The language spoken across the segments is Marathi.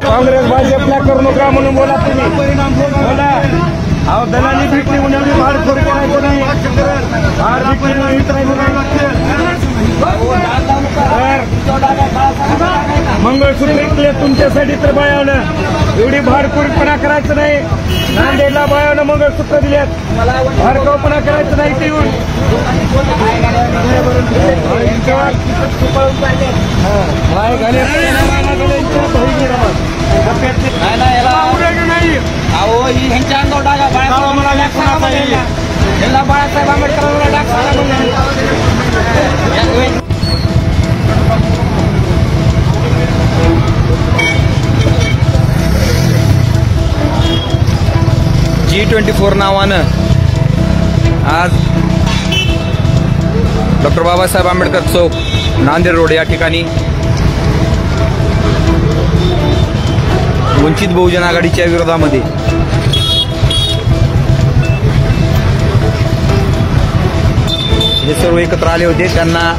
काँग्रेस भाजपला करू नका म्हणून बोला तुम्ही बोला। अहो दलाली विक्री म्हणून भाडखोरी करायचं नाही, भाड विक्री मंगळसूत्र विकले तुमच्यासाठी तर बायावलं एवढी भाडखोरीपणा करायचं नाही। नांदेडला बायावलं मंगळसूत्र दिल्यात, भाडखाऊपणा करायचं नाही ते येऊन अहो ही ह्यांच्या अंगावर टाका बाळासाहेब आंबेडकरांना टाका। G24 नावानं आज डॉक्टर बाबासाहेब आंबेडकर चौक नांदेड रोड या ठिकाणी वंचित बहुजन आघाडीच्या विरोधामध्ये हे सर्व एकत्र आले होते। त्यांना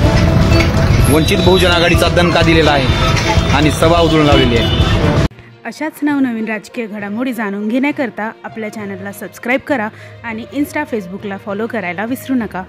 वंचित बहुजन आघाडीचा दणका दिलेला आहे आणि सभा उधळून लावलेली आहे। अशाच नवनवीन राजकीय घडामोडी जाणून घेण्याकरता आपल्या चॅनलला सबस्क्राईब करा आणि इन्स्टा फेसबुकला फॉलो करायला विसरू नका।